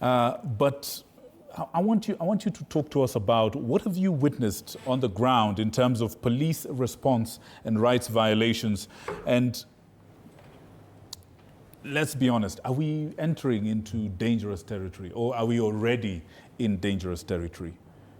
But I want you to talk to us about what have you witnessed on the ground in terms of police response and rights violations. And let's be honest, are we entering into dangerous territory, or are we already in dangerous territory?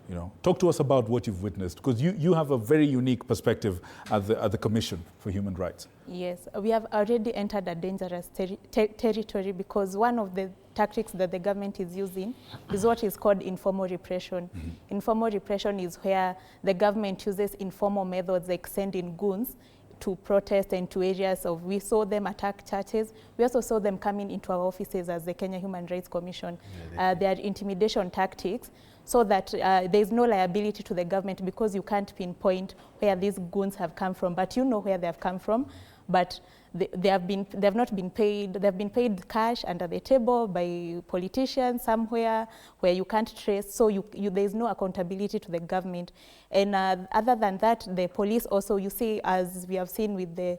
You know, talk to us about what you've witnessed, because you have a very unique perspective at the Commission for Human Rights. Yes, we have already entered a dangerous territory, because one of the tactics that the government is using is what is called informal repression. Mm-hmm. Informal repression is where the government uses informal methods like sending goons to protest and to areas of, we saw them attack churches. We also saw them coming into our offices as the Kenya Human Rights Commission. They are intimidation tactics, so that there is no liability to the government, because you can't pinpoint where these goons have come from, but you know where they have come from. But they have not been paid. They have been paid cash under the table by politicians somewhere where you can't trace. So there is no accountability to the government. And other than that, the police also, you see, as we have seen with the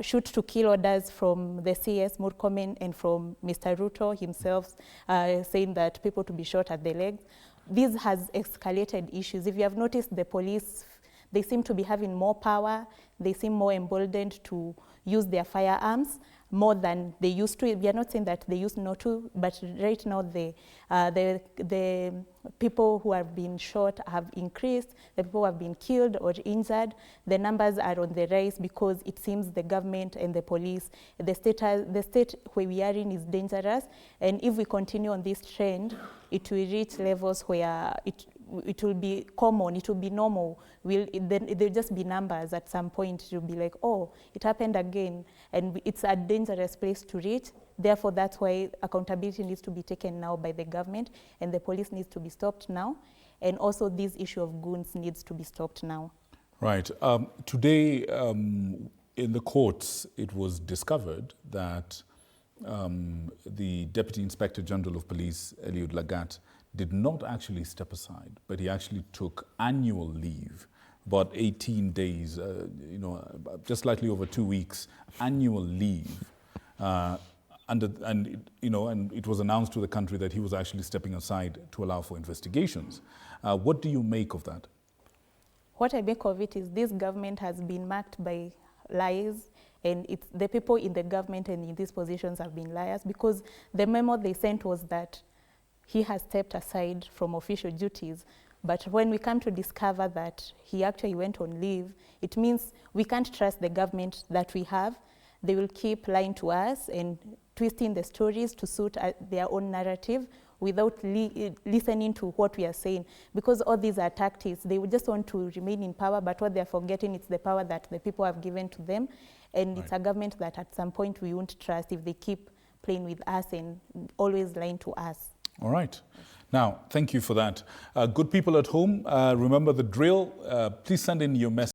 shoot to kill orders from the CS Murkomen and from Mr. Ruto himself, saying that people to be shot at the legs. This has escalated issues. If you have noticed, the police, they seem to be having more power. They seem more emboldened to use their firearms more than they used to. We are not saying that they used not to, but right now the people who have been shot have increased. The people who have been killed or injured, the numbers are on the rise, because it seems the government and the police, the state where we are in is dangerous. And if we continue on this trend, it will reach levels where it will be common, it will be normal. There'll just be numbers at some point. It will be like, oh, it happened again. And it's a dangerous place to reach. Therefore, that's why accountability needs to be taken now by the government, and the police needs to be stopped now. And also this issue of goons needs to be stopped now. Right. Today, in the courts, it was discovered that the Deputy Inspector General of Police, Eliud Lagat, did not actually step aside, but he actually took annual leave, about 18 days, just slightly over 2 weeks, annual leave. And it was announced to the country that he was actually stepping aside to allow for investigations. What do you make of that? What I make of it is this government has been marked by lies, and it's the people in the government and in these positions have been liars, because the memo they sent was that he has stepped aside from official duties. But when we come to discover that he actually went on leave, it means we can't trust the government that we have. They will keep lying to us and twisting the stories to suit their own narrative without listening to what we are saying. Because all these are tactics. They would just want to remain in power, but what they're forgetting is the power that the people have given to them. And It's a government that at some point we won't trust if they keep playing with us and always lying to us. All right. Now, thank you for that. Good people at home, remember the drill. Please send in your message.